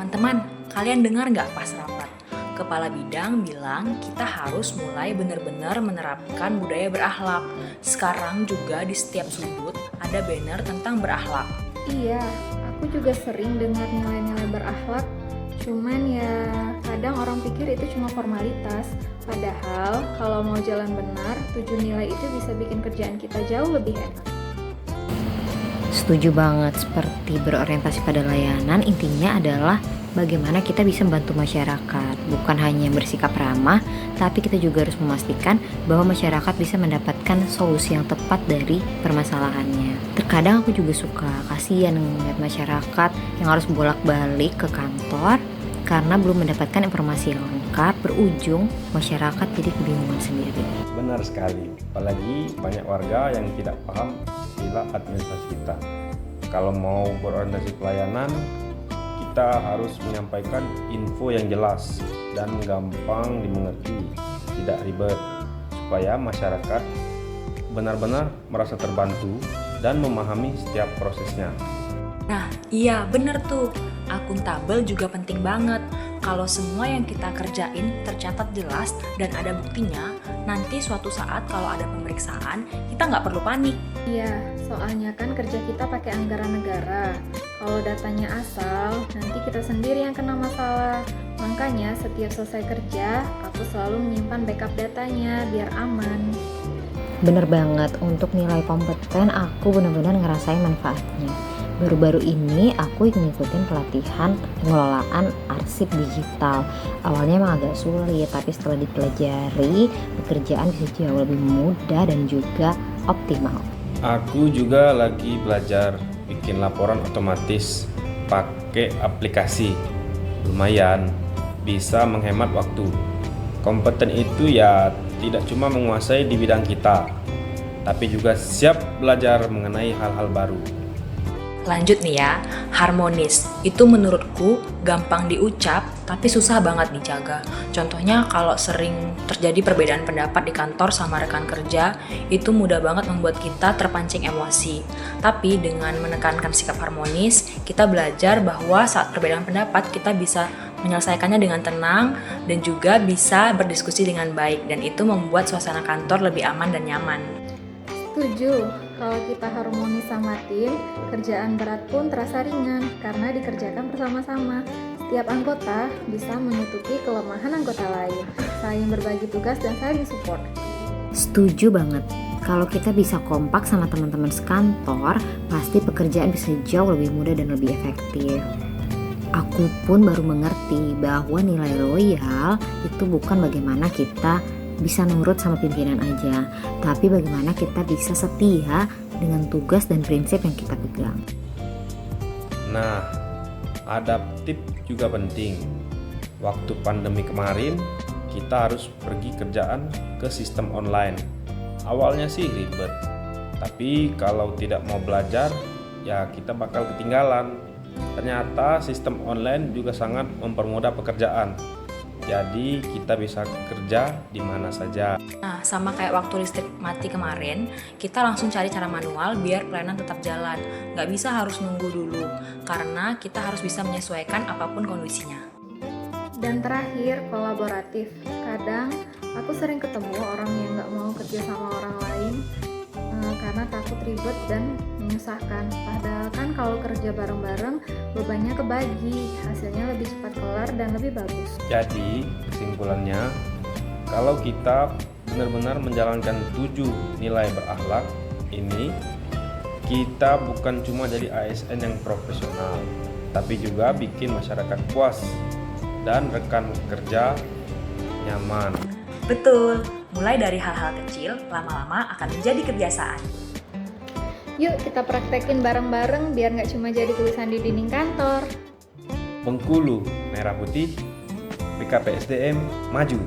Teman-teman, kalian dengar nggak pas rapat? Kepala bidang bilang kita harus mulai benar-benar menerapkan budaya berakhlak. Sekarang juga di setiap sudut ada banner tentang berakhlak. Iya, aku juga sering dengar nilai-nilai berakhlak. Cuman ya kadang orang pikir itu cuma formalitas. Padahal kalau mau jalan benar, 7 nilai itu bisa bikin kerjaan kita jauh lebih enak. Setuju banget, seperti berorientasi pada layanan, intinya adalah bagaimana kita bisa membantu masyarakat. Bukan hanya bersikap ramah, tapi kita juga harus memastikan bahwa masyarakat bisa mendapatkan solusi yang tepat dari permasalahannya. Terkadang aku juga suka kasihan melihat masyarakat yang harus bolak-balik ke kantor karena belum mendapatkan informasi yang lengkap, berujung masyarakat jadi kebingungan sendiri. Benar sekali, apalagi banyak warga yang tidak paham istilah administrasi kita. Kalau mau berorientasi pelayanan, kita harus menyampaikan info yang jelas dan gampang dimengerti, tidak ribet, supaya masyarakat benar-benar merasa terbantu dan memahami setiap prosesnya. Nah, iya bener tuh. Akuntabel juga penting banget. Kalau semua yang kita kerjain tercatat jelas dan ada buktinya, nanti suatu saat kalau ada pemeriksaan, kita nggak perlu panik. Iya, soalnya kan kerja kita pakai anggaran negara. Kalau datanya asal, nanti kita sendiri yang kena masalah. Makanya setiap selesai kerja, aku selalu menyimpan backup datanya biar aman. Bener banget, untuk nilai kompeten aku benar-benar ngerasain manfaatnya. Baru-baru ini aku ngikutin pelatihan pengelolaan arsip digital. Awalnya emang agak sulit, tapi setelah dipelajari, pekerjaan bisa jauh lebih mudah dan juga optimal. Aku juga lagi belajar bikin laporan otomatis pakai aplikasi. Lumayan, bisa menghemat waktu. Kompeten itu ya tidak cuma menguasai di bidang kita, tapi juga siap belajar mengenai hal-hal baru. Lanjut nih ya, harmonis. Itu menurutku gampang diucap, tapi susah banget dijaga. Contohnya kalau sering terjadi perbedaan pendapat di kantor sama rekan kerja, itu mudah banget membuat kita terpancing emosi. Tapi dengan menekankan sikap harmonis, kita belajar bahwa saat perbedaan pendapat kita bisa menyelesaikannya dengan tenang dan juga bisa berdiskusi dengan baik, dan itu membuat suasana kantor lebih aman dan nyaman. Setuju, kalau kita harmonis sama tim, kerjaan berat pun terasa ringan karena dikerjakan bersama-sama. Setiap anggota bisa menutupi kelemahan anggota lain, saling berbagi tugas dan saling support. Setuju banget. Kalau kita bisa kompak sama teman-teman sekantor, pasti pekerjaan bisa jauh lebih mudah dan lebih efektif. Aku pun baru mengerti bahwa nilai loyal itu bukan bagaimana kita bisa nurut sama pimpinan aja, tapi bagaimana kita bisa setia dengan tugas dan prinsip yang kita pegang. Nah, adaptif juga penting. Waktu pandemi kemarin, kita harus pergi kerjaan ke sistem online. Awalnya sih ribet, tapi kalau tidak mau belajar, ya kita bakal ketinggalan. Ternyata sistem online juga sangat mempermudah pekerjaan. Jadi kita bisa kerja di mana saja. Nah, sama kayak waktu listrik mati kemarin, kita langsung cari cara manual biar pelayanan tetap jalan. Nggak bisa harus nunggu dulu, karena kita harus bisa menyesuaikan apapun kondisinya. Dan terakhir, kolaboratif. Kadang aku sering ketemu orang yang nggak mau kerja sama orang lain karena takut ribet dan menyusahkan. Padahal kan kalau kerja bareng-bareng, bebannya kebagi, hasilnya lebih cepat kelar dan lebih bagus. Jadi kesimpulannya, kalau kita benar-benar menjalankan 7 nilai berakhlak ini, kita bukan cuma jadi ASN yang profesional, tapi juga bikin masyarakat puas dan rekan kerja nyaman. Betul, mulai dari hal-hal kecil, lama-lama akan menjadi kebiasaan. Yuk kita praktekin bareng-bareng biar nggak cuma jadi tulisan di dinding kantor. Bengkulu Merah Putih, BKPSDM maju.